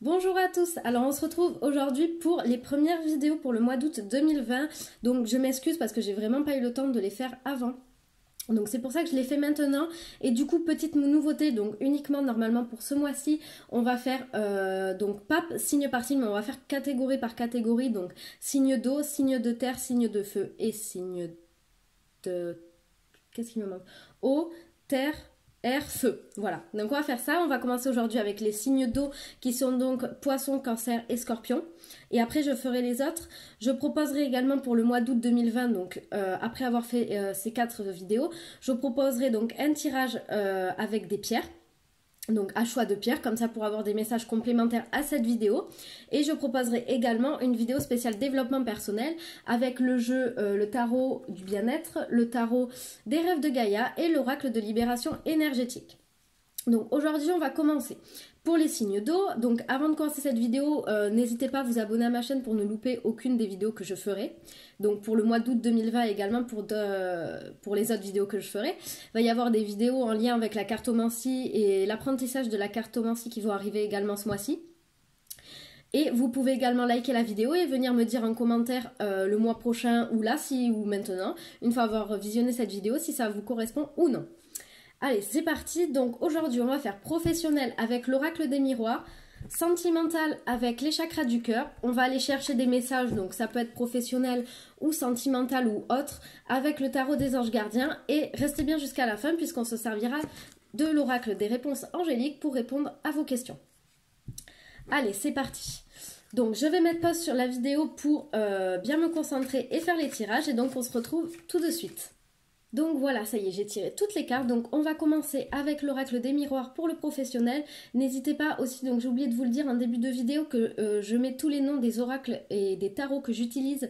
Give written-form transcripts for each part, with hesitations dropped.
Bonjour à tous, alors on se retrouve aujourd'hui pour les premières vidéos pour le mois d'août 2020. Donc je m'excuse parce que j'ai vraiment pas eu le temps de les faire avant. Donc c'est pour ça que je les fais maintenant. Et du coup, petite nouveauté, donc uniquement normalement pour ce mois-ci, on va faire donc pas signe par signe, mais on va faire catégorie par catégorie. Donc signe d'eau, signe de terre, signe de feu et signe de... Qu'est-ce qui me manque? Eau, terre, air, feu. Voilà, donc on va faire ça. On va commencer aujourd'hui avec les signes d'eau qui sont donc poisson, cancer et scorpion. Et après je ferai les autres. Je proposerai également pour le mois d'août 2020, donc après avoir fait ces 4 vidéos, je proposerai donc un tirage avec des pierres. Donc à choix de pierre, comme ça pour avoir des messages complémentaires à cette vidéo. Et je proposerai également une vidéo spéciale développement personnel avec le jeu, le tarot du bien-être, le tarot des rêves de Gaïa et l'oracle de libération énergétique. Donc aujourd'hui on va commencer pour les signes d'eau. Donc avant de commencer cette vidéo, n'hésitez pas à vous abonner à ma chaîne pour ne louper aucune des vidéos que je ferai. Donc pour le mois d'août 2020 et également pour les autres vidéos que je ferai. Il va y avoir des vidéos en lien avec la cartomancie et l'apprentissage de la cartomancie qui vont arriver également ce mois-ci. Et vous pouvez également liker la vidéo et venir me dire en commentaire le mois prochain ou là, ou maintenant, une fois avoir visionné cette vidéo, si ça vous correspond ou non. Allez, c'est parti. Donc aujourd'hui, on va faire professionnel avec l'oracle des miroirs, sentimental avec les chakras du cœur. On va aller chercher des messages, donc ça peut être professionnel ou sentimental ou autre, avec le tarot des anges gardiens. Et restez bien jusqu'à la fin puisqu'on se servira de l'oracle des réponses angéliques pour répondre à vos questions. Allez, c'est parti. Donc je vais mettre pause sur la vidéo pour bien me concentrer et faire les tirages. Et donc on se retrouve tout de suite. Donc voilà, ça y est, j'ai tiré toutes les cartes. Donc on va commencer avec l'oracle des miroirs pour le professionnel. N'hésitez pas aussi, donc j'ai oublié de vous le dire en début de vidéo, que je mets tous les noms des oracles et des tarots que j'utilise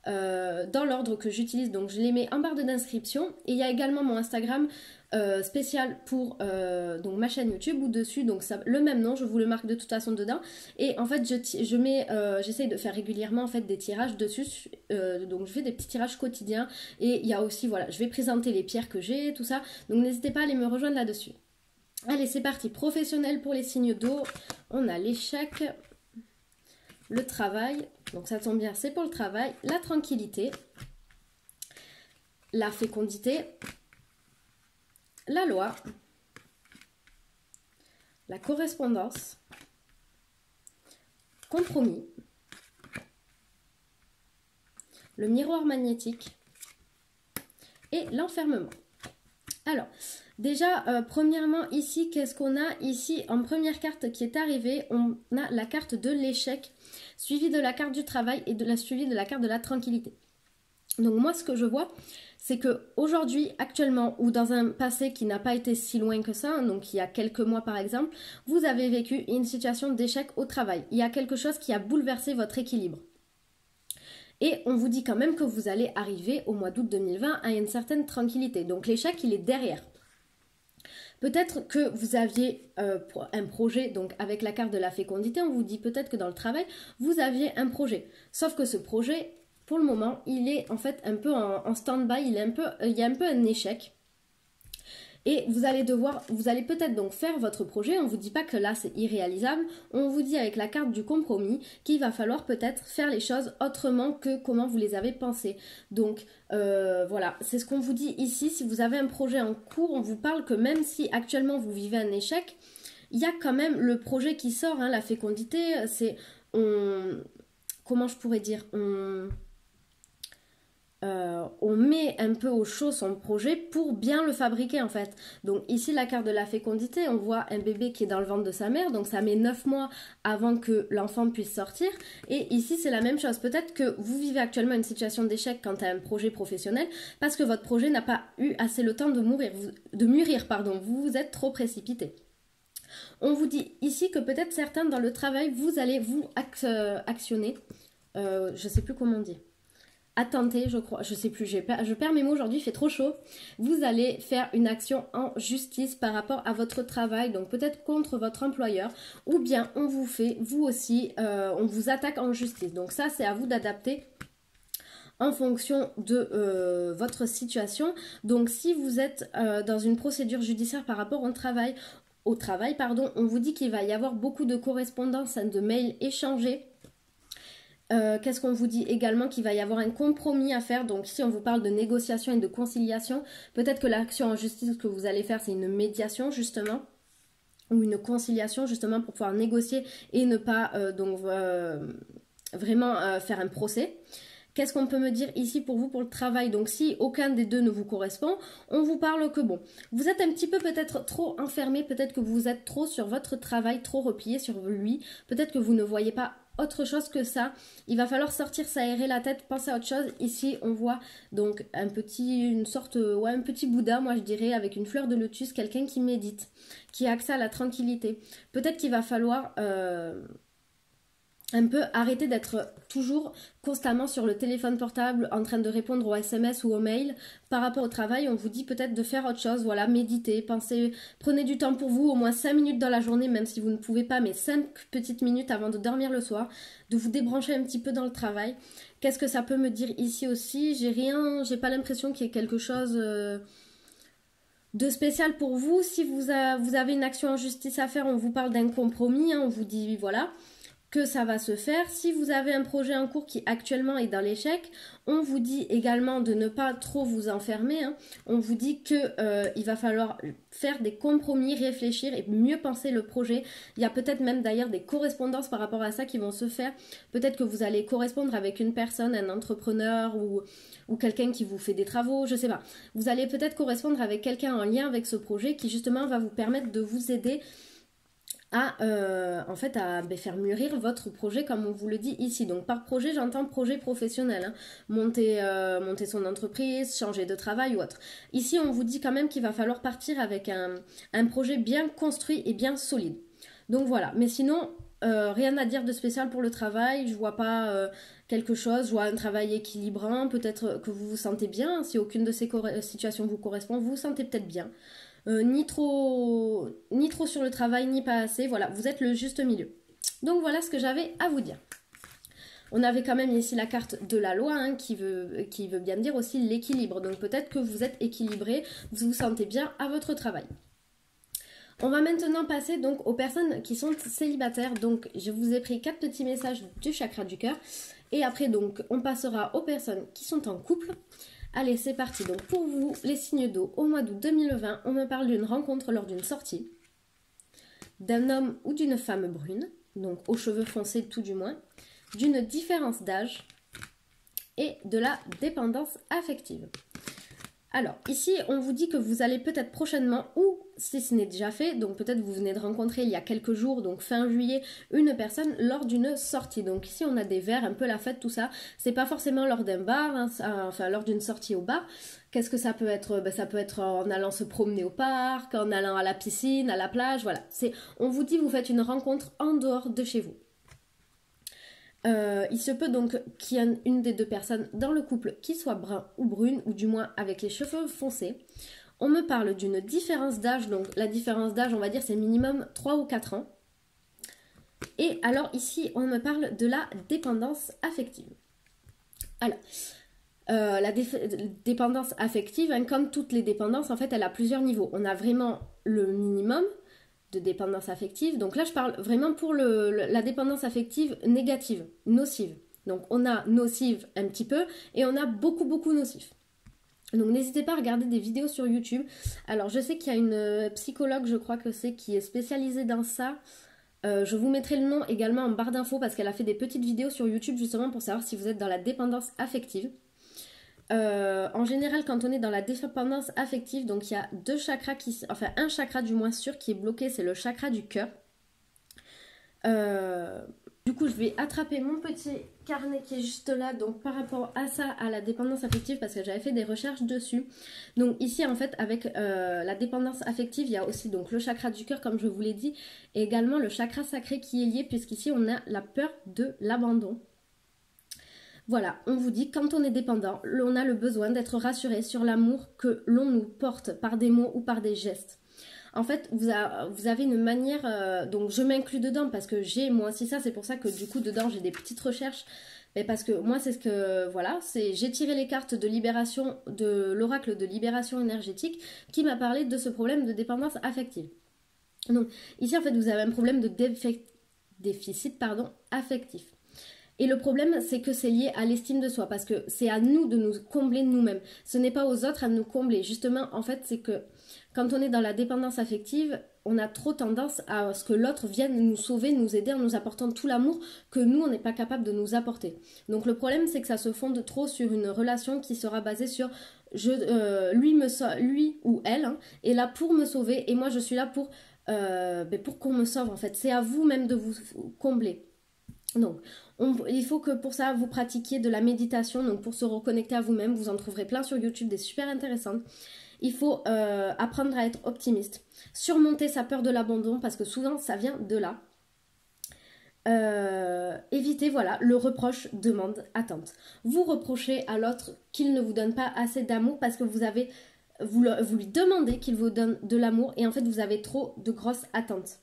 dans l'ordre que j'utilise. Donc je les mets en barre de description. Et il y a également mon Instagram spécial pour donc ma chaîne YouTube ou dessus, donc ça, le même nom, je vous le marque de toute façon dedans. Et en fait j'essaye de faire régulièrement en fait des tirages dessus, donc je fais des petits tirages quotidiens. Et il y a aussi, voilà, je vais présenter les pierres que j'ai, tout ça, donc n'hésitez pas à aller me rejoindre là-dessus. Allez, c'est parti. Professionnel pour les signes d'eau, on a l'échec, le travail, donc ça tombe bien, c'est pour le travail, la tranquillité, la fécondité, la loi, la correspondance, compromis, le miroir magnétique et l'enfermement. Alors, déjà, premièrement, ici, qu'est-ce qu'on a? Ici, en première carte qui est arrivée, on a la carte de l'échec, suivie de la carte du travail et suivie de la carte de la tranquillité. Donc moi, ce que je vois, c'est que aujourd'hui, actuellement, ou dans un passé qui n'a pas été si loin que ça, donc il y a quelques mois par exemple, vous avez vécu une situation d'échec au travail. Il y a quelque chose qui a bouleversé votre équilibre. Et on vous dit quand même que vous allez arriver au mois d'août 2020 à une certaine tranquillité. Donc l'échec, il est derrière. Peut-être que vous aviez un projet, donc avec la carte de la fécondité, on vous dit peut-être que dans le travail, vous aviez un projet. Sauf que ce projet, pour le moment, il est en fait un peu en stand-by, il y a un peu un échec. Et vous allez peut-être donc faire votre projet, on ne vous dit pas que là c'est irréalisable, on vous dit avec la carte du compromis qu'il va falloir peut-être faire les choses autrement que comment vous les avez pensées. Donc voilà, c'est ce qu'on vous dit ici. Si vous avez un projet en cours, on vous parle que même si actuellement vous vivez un échec, il y a quand même le projet qui sort, hein, la fécondité, c'est... comment je pourrais dire, on met un peu au chaud son projet pour bien le fabriquer en fait. Donc ici la carte de la fécondité, on voit un bébé qui est dans le ventre de sa mère, donc ça met 9 mois avant que l'enfant puisse sortir. Et ici c'est la même chose, peut-être que vous vivez actuellement une situation d'échec quant à un projet professionnel parce que votre projet n'a pas eu assez le temps de mûrir, vous vous êtes trop précipité. On vous dit ici que peut-être certains dans le travail, vous allez vous actionner, je sais plus comment on dit, attenter, je crois, je sais plus, je perds mes mots aujourd'hui, il fait trop chaud. Vous allez faire une action en justice par rapport à votre travail, donc peut-être contre votre employeur, ou bien on vous fait, vous aussi, on vous attaque en justice. Donc ça, c'est à vous d'adapter en fonction de votre situation. Donc si vous êtes dans une procédure judiciaire par rapport au travail, au travail, pardon, on vous dit qu'il va y avoir beaucoup de correspondances, de mails échangés. Qu'est-ce qu'on vous dit également? Qu'il va y avoir un compromis à faire. Donc ici on vous parle de négociation et de conciliation. Peut-être que l'action en justice que vous allez faire, c'est une médiation justement, ou une conciliation justement pour pouvoir négocier et ne pas vraiment faire un procès. Qu'est-ce qu'on peut me dire ici pour vous pour le travail? Donc si aucun des deux ne vous correspond, on vous parle que bon, vous êtes un petit peu peut-être trop enfermé, peut-être que vous êtes trop sur votre travail, trop replié sur lui, peut-être que vous ne voyez pas autre chose que ça. Il va falloir sortir, s'aérer la tête, penser à autre chose. Ici on voit donc un petit Bouddha, moi je dirais, avec une fleur de lotus, quelqu'un qui médite, qui a accès à la tranquillité. Peut-être qu'il va falloir un peu arrêter d'être toujours constamment sur le téléphone portable en train de répondre aux SMS ou aux mails. Par rapport au travail, on vous dit peut-être de faire autre chose, voilà, méditer, pensez, prenez du temps pour vous, au moins 5 minutes dans la journée, même si vous ne pouvez pas, mais 5 petites minutes avant de dormir le soir, de vous débrancher un petit peu dans le travail. Qu'est-ce que ça peut me dire ici aussi? J'ai pas l'impression qu'il y ait quelque chose de spécial pour vous. Si vous avez une action en justice à faire, on vous parle d'un compromis, hein, on vous dit voilà que ça va se faire. Si vous avez un projet en cours qui actuellement est dans l'échec, on vous dit également de ne pas trop vous enfermer, hein. On vous dit que il va falloir faire des compromis, réfléchir et mieux penser le projet. Il y a peut-être même d'ailleurs des correspondances par rapport à ça qui vont se faire. Peut-être que vous allez correspondre avec une personne, un entrepreneur ou quelqu'un qui vous fait des travaux, je sais pas. Vous allez peut-être correspondre avec quelqu'un en lien avec ce projet qui justement va vous permettre de vous aider à faire mûrir votre projet comme on vous le dit ici. Donc par projet, j'entends projet professionnel, hein. Monter son entreprise, changer de travail ou autre. Ici, on vous dit quand même qu'il va falloir partir avec un projet bien construit et bien solide. Donc voilà, mais sinon, rien à dire de spécial pour le travail. Je vois pas quelque chose, je vois un travail équilibrant, peut-être que vous vous sentez bien. Si aucune de ces situations vous correspond, vous vous sentez peut-être bien. Ni trop sur le travail, ni pas assez. Voilà, vous êtes le juste milieu. Donc voilà ce que j'avais à vous dire. On avait quand même ici la carte de la loi, hein, qui veut bien dire aussi l'équilibre. Donc peut-être que vous êtes équilibré, vous vous sentez bien à votre travail. On va maintenant passer donc aux personnes qui sont célibataires. Donc je vous ai pris 4 petits messages du chakra du cœur. Et après donc on passera aux personnes qui sont en couple. Allez, c'est parti. Donc pour vous, les signes d'eau, au mois d'août 2020, on me parle d'une rencontre lors d'une sortie, d'un homme ou d'une femme brune, donc aux cheveux foncés tout du moins, d'une différence d'âge et de la dépendance affective. Alors, ici, on vous dit que vous allez peut-être prochainement, ou si ce n'est déjà fait, donc peut-être vous venez de rencontrer il y a quelques jours, donc fin juillet, une personne lors d'une sortie. Donc ici, on a des verres, un peu la fête, tout ça. C'est pas forcément lors d'un bar, hein, enfin lors d'une sortie au bar. Qu'est-ce que ça peut être? Ça peut être en allant se promener au parc, en allant à la piscine, à la plage, voilà. On vous dit, vous faites une rencontre en dehors de chez vous. Il se peut donc qu'il y ait une des deux personnes dans le couple qui soit brun ou brune, ou du moins avec les cheveux foncés. On me parle d'une différence d'âge, donc la différence d'âge, on va dire, c'est minimum 3 ou 4 ans. Et alors ici, on me parle de la dépendance affective. Alors, la dépendance affective, hein, comme toutes les dépendances, en fait, elle a plusieurs niveaux. On a vraiment le minimum de dépendance affective. Donc là, je parle vraiment pour la dépendance affective négative, nocive. Donc on a nocive un petit peu et on a beaucoup nocif. Donc n'hésitez pas à regarder des vidéos sur YouTube. Alors je sais qu'il y a une psychologue, je crois que c'est, qui est spécialisée dans ça. Je vous mettrai le nom également en barre d'infos parce qu'elle a fait des petites vidéos sur YouTube justement pour savoir si vous êtes dans la dépendance affective. En général, quand on est dans la dépendance affective, donc il y a deux chakras un chakra du moins sûr qui est bloqué, c'est le chakra du cœur. Du coup, je vais attraper mon petit carnet qui est juste là, donc par rapport à ça, à la dépendance affective, parce que j'avais fait des recherches dessus. Donc ici, en fait, avec la dépendance affective, il y a aussi donc le chakra du cœur, comme je vous l'ai dit, et également le chakra sacré qui est lié, puisqu'ici, on a la peur de l'abandon. Voilà, on vous dit, quand on est dépendant, on a le besoin d'être rassuré sur l'amour que l'on nous porte par des mots ou par des gestes. En fait, vous avez une manière, donc je m'inclus dedans parce que j'ai moi aussi ça, c'est pour ça que du coup dedans j'ai des petites recherches, mais parce que moi c'est ce que, voilà, j'ai tiré les cartes de libération, de l'oracle de libération énergétique qui m'a parlé de ce problème de dépendance affective. Donc ici en fait vous avez un problème de déficit affectif. Et le problème, c'est que c'est lié à l'estime de soi, parce que c'est à nous de nous combler nous-mêmes. Ce n'est pas aux autres à nous combler. Justement, en fait, c'est que quand on est dans la dépendance affective, on a trop tendance à ce que l'autre vienne nous sauver, nous aider en nous apportant tout l'amour que nous, on n'est pas capable de nous apporter. Donc le problème, c'est que ça se fonde trop sur une relation qui sera basée sur lui ou elle est là pour me sauver et moi je suis là pour qu'on me sauve en fait. C'est à vous même de vous combler. Donc, il faut que pour ça, vous pratiquiez de la méditation. Donc, pour se reconnecter à vous-même, vous en trouverez plein sur YouTube, des super intéressantes. Il faut apprendre à être optimiste. Surmonter sa peur de l'abandon, parce que souvent, ça vient de là. Évitez, voilà, le reproche, demande, attente. Vous reprochez à l'autre qu'il ne vous donne pas assez d'amour parce que vous lui demandez qu'il vous donne de l'amour et en fait, vous avez trop de grosses attentes.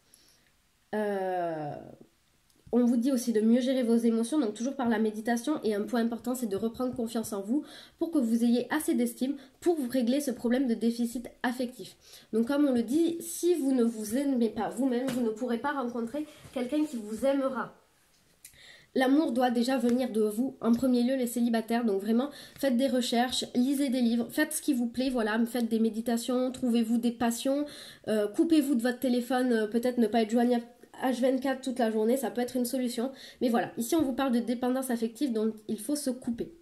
On vous dit aussi de mieux gérer vos émotions, donc toujours par la méditation. Et un point important, c'est de reprendre confiance en vous pour que vous ayez assez d'estime pour vous régler ce problème de déficit affectif. Donc comme on le dit, si vous ne vous aimez pas vous-même, vous ne pourrez pas rencontrer quelqu'un qui vous aimera. L'amour doit déjà venir de vous, en premier lieu les célibataires, donc vraiment faites des recherches, lisez des livres, faites ce qui vous plaît, voilà, faites des méditations, trouvez-vous des passions, coupez-vous de votre téléphone, peut-être ne pas être joignable H24 toute la journée, ça peut être une solution. Mais voilà, ici on vous parle de dépendance affective, donc il faut se couper.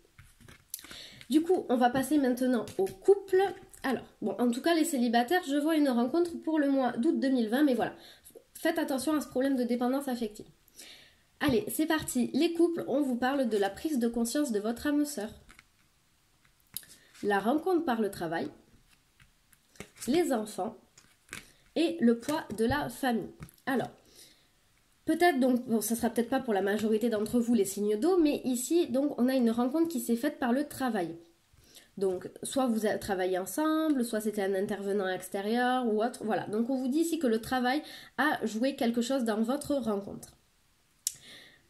Du coup, on va passer maintenant au couple. Alors, bon, en tout cas les célibataires, je vois une rencontre pour le mois d'août 2020, mais voilà, faites attention à ce problème de dépendance affective. Allez, c'est parti. Les couples, on vous parle de la prise de conscience de votre âme sœur, la rencontre par le travail, les enfants et le poids de la famille. Alors, peut-être donc, bon, ça sera peut-être pas pour la majorité d'entre vous les signes d'eau, mais ici, donc, on a une rencontre qui s'est faite par le travail. Donc, soit vous avez travaillé ensemble, soit c'était un intervenant extérieur ou autre. Voilà, donc on vous dit ici que le travail a joué quelque chose dans votre rencontre.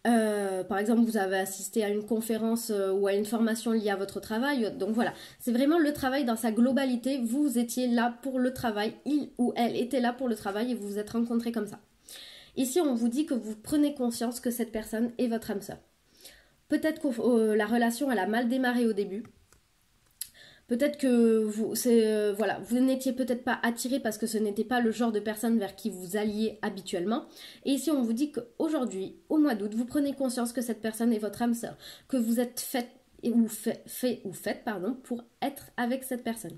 Par exemple, vous avez assisté à une conférence ou à une formation liée à votre travail. Donc voilà, c'est vraiment le travail dans sa globalité. Vous étiez là pour le travail, il ou elle était là pour le travail et vous vous êtes rencontrés comme ça. Ici, on vous dit que vous prenez conscience que cette personne est votre âme sœur. Peut-être que la relation, elle a mal démarré au début. Peut-être que vous n'étiez peut-être pas attiré parce que ce n'était pas le genre de personne vers qui vous alliez habituellement. Et ici, on vous dit qu'aujourd'hui, au mois d'août, vous prenez conscience que cette personne est votre âme sœur, que vous êtes fait pour être avec cette personne.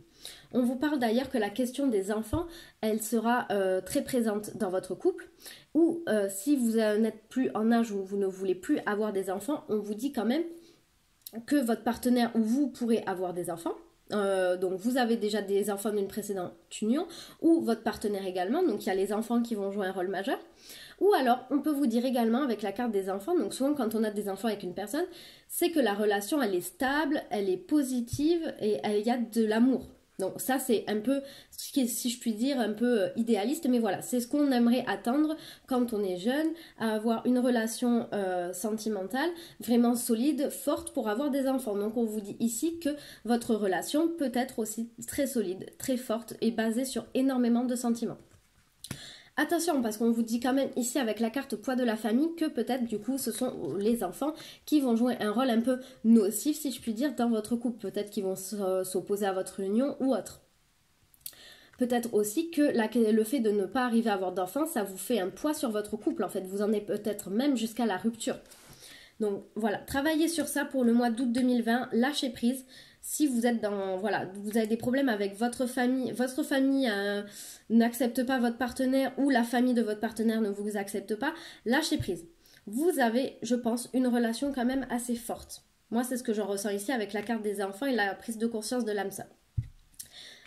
On vous parle d'ailleurs que la question des enfants, elle sera très présente dans votre couple, ou si vous n'êtes plus en âge où vous ne voulez plus avoir des enfants, on vous dit quand même que votre partenaire ou vous pourrez avoir des enfants. Donc vous avez déjà des enfants d'une précédente union ou votre partenaire également, donc il y a les enfants qui vont jouer un rôle majeur. Ou alors on peut vous dire également avec la carte des enfants, donc souvent quand on a des enfants avec une personne, c'est que la relation elle est stable, elle est positive et il y a de l'amour. Donc ça c'est un peu, si je puis dire, un peu idéaliste, mais voilà, c'est ce qu'on aimerait attendre quand on est jeune, à avoir une relation sentimentale vraiment solide, forte pour avoir des enfants. Donc on vous dit ici que votre relation peut être aussi très solide, très forte et basée sur énormément de sentiments. Attention, parce qu'on vous dit quand même ici avec la carte poids de la famille que peut-être du coup ce sont les enfants qui vont jouer un rôle un peu nocif si je puis dire dans votre couple. Peut-être qu'ils vont s'opposer à votre union ou autre. Peut-être aussi que le fait de ne pas arriver à avoir d'enfants, ça vous fait un poids sur votre couple en fait. Vous en êtes peut-être même jusqu'à la rupture. Donc voilà, travaillez sur ça pour le mois d'août 2020, lâchez prise. Si vous êtes vous avez des problèmes avec votre famille n'accepte pas votre partenaire ou la famille de votre partenaire ne vous accepte pas, lâchez prise. Vous avez, je pense, une relation quand même assez forte. Moi, c'est ce que je ressens ici avec la carte des enfants et la prise de conscience de l'âme sœur.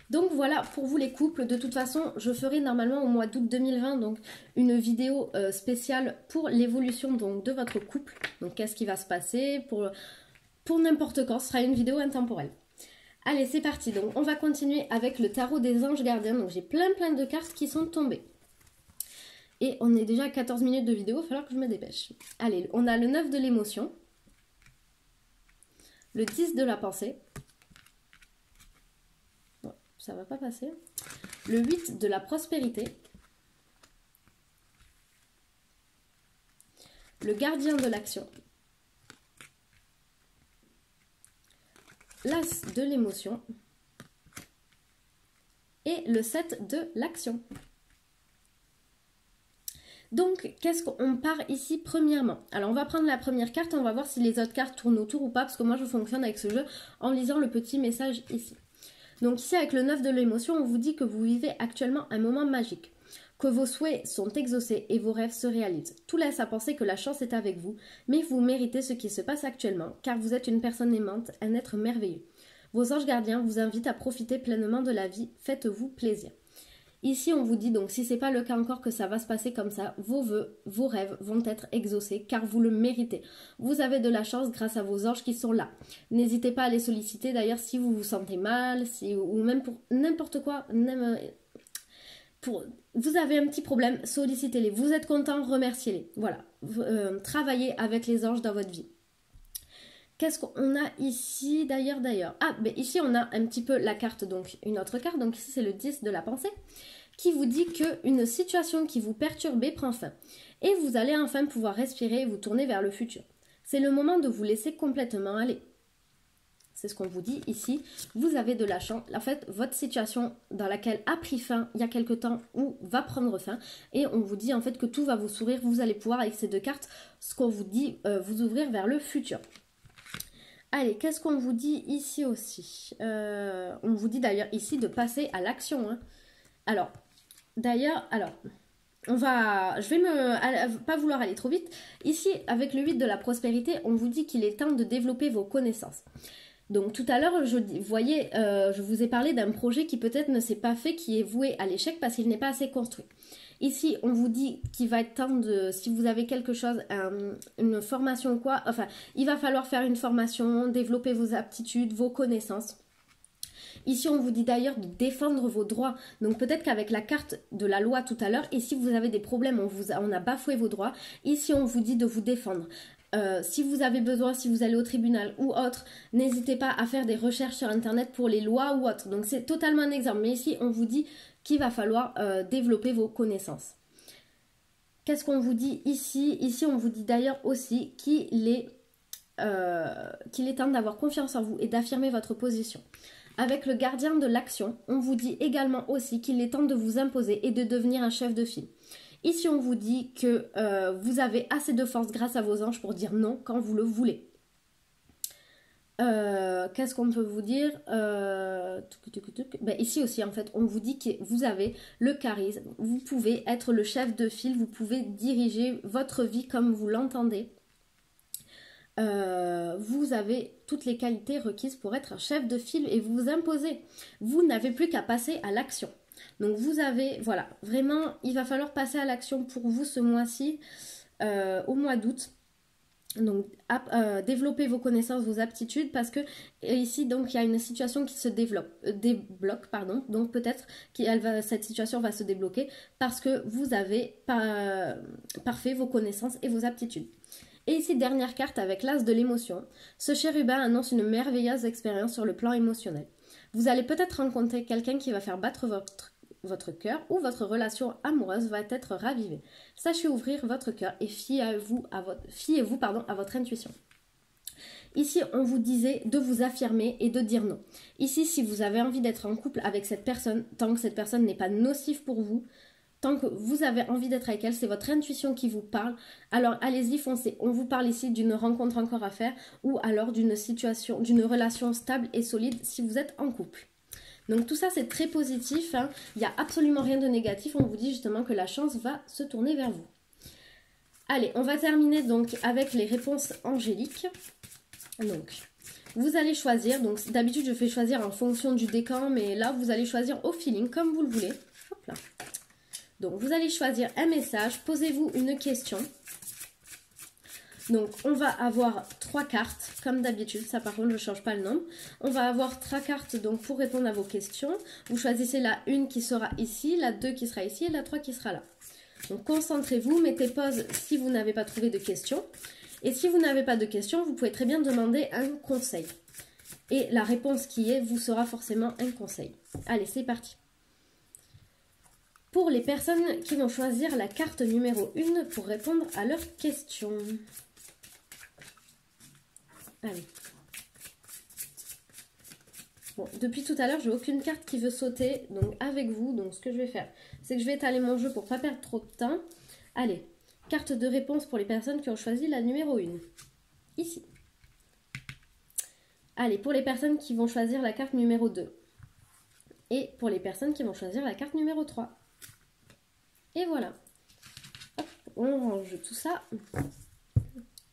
Donc voilà, pour vous les couples, de toute façon, je ferai normalement au mois d'août 2020 donc une vidéo spéciale pour l'évolution donc de votre couple. Donc qu'est-ce qui va se passer pour n'importe quand, ce sera une vidéo intemporelle. Allez, c'est parti. Donc on va continuer avec le tarot des anges gardiens. Donc j'ai plein de cartes qui sont tombées. Et on est déjà à 14 minutes de vidéo, il va falloir que je me dépêche. Allez, on a le 9 de l'émotion, le 10 de la pensée. Ça va pas passer. Le 8 de la prospérité. le gardien de l'action, l'as de l'émotion et le 7 de l'action. Donc, qu'est-ce qu'on part ici premièrement? Alors, on va prendre la première carte, on va voir si les autres cartes tournent autour ou pas, parce que moi, je fonctionne avec ce jeu en lisant le petit message ici. Donc ici, avec le 9 de l'émotion, on vous dit que vous vivez actuellement un moment magique, que vos souhaits sont exaucés et vos rêves se réalisent. Tout laisse à penser que la chance est avec vous, mais vous méritez ce qui se passe actuellement, car vous êtes une personne aimante, un être merveilleux. Vos anges gardiens vous invitent à profiter pleinement de la vie, faites-vous plaisir. Ici, on vous dit donc, si ce n'est pas le cas encore, que ça va se passer comme ça, vos vœux, vos rêves vont être exaucés car vous le méritez. Vous avez de la chance grâce à vos anges qui sont là. N'hésitez pas à les solliciter d'ailleurs si vous vous sentez mal, ou même pour n'importe quoi, vous avez un petit problème, sollicitez-les. Vous êtes content, remerciez-les. Voilà, travaillez avec les anges dans votre vie. Qu'est-ce qu'on a ici d'ailleurs? Ah, ben ici on a un petit peu la carte, donc une autre carte, donc ici c'est le 10 de la pensée, qui vous dit qu'une situation qui vous perturbait prend fin. Et vous allez enfin pouvoir respirer et vous tourner vers le futur. C'est le moment de vous laisser complètement aller. C'est ce qu'on vous dit ici. Vous avez de la chance. En fait, votre situation dans laquelle a pris fin il y a quelque temps ou va prendre fin. Et on vous dit en fait que tout va vous sourire. Vous allez pouvoir avec ces deux cartes, ce qu'on vous dit, vous ouvrir vers le futur. Allez, qu'est-ce qu'on vous dit ici aussi? On vous dit d'ailleurs ici de passer à l'action. Hein. Alors, d'ailleurs, je vais pas vouloir aller trop vite. Ici, avec le 8 de la prospérité, on vous dit qu'il est temps de développer vos connaissances. Donc tout à l'heure, je vous ai parlé d'un projet qui peut-être ne s'est pas fait, qui est voué à l'échec parce qu'il n'est pas assez construit. Ici, on vous dit qu'il va être temps de, si vous avez quelque chose, une formation ou quoi, enfin, il va falloir faire une formation, développer vos aptitudes, vos connaissances. Ici, on vous dit d'ailleurs de défendre vos droits. Donc peut-être qu'avec la carte de la loi tout à l'heure, et si vous avez des problèmes, on a bafoué vos droits, ici on vous dit de vous défendre. Si vous avez besoin, si vous allez au tribunal ou autre, n'hésitez pas à faire des recherches sur internet pour les lois ou autre. Donc c'est totalement un exemple. Mais ici, on vous dit qu'il va falloir développer vos connaissances. Qu'est-ce qu'on vous dit ici? Ici, on vous dit d'ailleurs aussi qu'il est temps d'avoir confiance en vous et d'affirmer votre position. Avec le gardien de l'action, on vous dit également aussi qu'il est temps de vous imposer et de devenir un chef de file. Ici, on vous dit que vous avez assez de force grâce à vos anges pour dire non quand vous le voulez. Qu'est-ce qu'on peut vous dire? Ben, ici aussi, en fait, on vous dit que vous avez le charisme. Vous pouvez être le chef de file. Vous pouvez diriger votre vie comme vous l'entendez. Vous avez toutes les qualités requises pour être un chef de file et vous imposer. Vous n'avez plus qu'à passer à l'action. Donc vous avez, voilà, vraiment, il va falloir passer à l'action pour vous ce mois-ci, au mois d'août. Donc développer vos connaissances, vos aptitudes, parce que ici donc il y a une situation qui se débloque, pardon. Donc peut-être que cette situation va se débloquer parce que vous avez parfait vos connaissances et vos aptitudes. Et ici, dernière carte avec l'as de l'émotion. Ce chérubin annonce une merveilleuse expérience sur le plan émotionnel. Vous allez peut-être rencontrer quelqu'un qui va faire battre votre cœur ou votre relation amoureuse va être ravivée. Sachez ouvrir votre cœur et fiez-vous à votre intuition. Ici, on vous disait de vous affirmer et de dire non. Ici, si vous avez envie d'être en couple avec cette personne, tant que cette personne n'est pas nocive pour vous, tant que vous avez envie d'être avec elle, c'est votre intuition qui vous parle, alors allez-y, foncez. On vous parle ici d'une rencontre encore à faire ou alors d'une relation stable et solide si vous êtes en couple. Donc tout ça c'est très positif, hein. Il n'y a absolument rien de négatif, on vous dit justement que la chance va se tourner vers vous. Allez, on va terminer donc avec les réponses angéliques. Donc, vous allez choisir, donc d'habitude je fais choisir en fonction du décan, mais là vous allez choisir au feeling comme vous le voulez. Hop là. Donc vous allez choisir un message, posez-vous une question. Donc on va avoir 3 cartes, comme d'habitude, ça par contre je ne change pas le nombre. On va avoir 3 cartes donc pour répondre à vos questions. Vous choisissez la 1 qui sera ici, la 2 qui sera ici et la 3 qui sera là. Donc concentrez-vous, mettez pause si vous n'avez pas trouvé de questions. Et si vous n'avez pas de questions, vous pouvez très bien demander un conseil. Et la réponse qui vous sera forcément un conseil. Allez, c'est parti. pour les personnes qui vont choisir la carte numéro 1 pour répondre à leurs questions. Allez. Bon, depuis tout à l'heure, j'ai aucune carte qui veut sauter, donc avec vous. Donc ce que je vais faire, c'est que je vais étaler mon jeu pour pas perdre trop de temps. Allez, carte de réponse pour les personnes qui ont choisi la numéro 1. Ici. Allez, pour les personnes qui vont choisir la carte numéro 2. Et pour les personnes qui vont choisir la carte numéro 3. Et voilà. Hop, on range tout ça.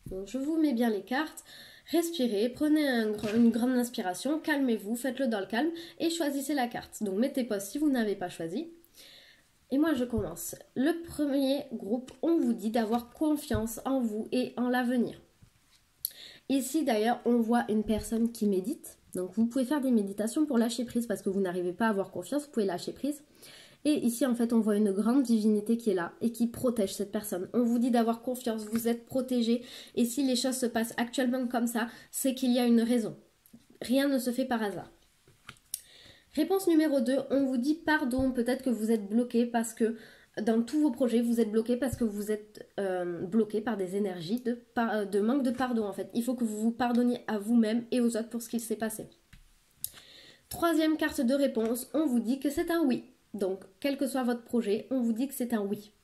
Donc je vous mets bien les cartes. Respirez, prenez une grande inspiration, calmez-vous, faites-le dans le calme et choisissez la carte. Donc mettez pause si vous n'avez pas choisi. Et moi je commence. Le premier groupe, on vous dit d'avoir confiance en vous et en l'avenir. Ici d'ailleurs, on voit une personne qui médite. Donc vous pouvez faire des méditations pour lâcher prise parce que vous n'arrivez pas à avoir confiance, vous pouvez lâcher prise. Et ici, en fait, on voit une grande divinité qui est là et qui protège cette personne. On vous dit d'avoir confiance, vous êtes protégé. Et si les choses se passent actuellement comme ça, c'est qu'il y a une raison. Rien ne se fait par hasard. Réponse numéro 2, on vous dit pardon. Peut-être que vous êtes bloqué parce que dans tous vos projets, vous êtes bloqué parce que vous êtes bloqué par des énergies de manque de pardon, en fait. Il faut que vous vous pardonniez à vous-même et aux autres pour ce qu'il s'est passé. Troisième carte de réponse, on vous dit que c'est un oui. Donc, quel que soit votre projet, on vous dit que c'est un oui.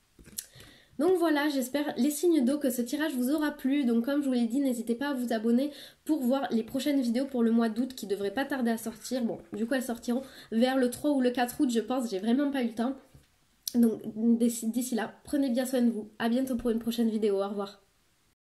Donc voilà, j'espère les signes d'eau que ce tirage vous aura plu. Donc comme je vous l'ai dit, n'hésitez pas à vous abonner pour voir les prochaines vidéos pour le mois d'août qui ne devraient pas tarder à sortir. Bon, du coup elles sortiront vers le 3 ou le 4 août, je pense, j'ai vraiment pas eu le temps. Donc d'ici là, prenez bien soin de vous. À bientôt pour une prochaine vidéo, au revoir.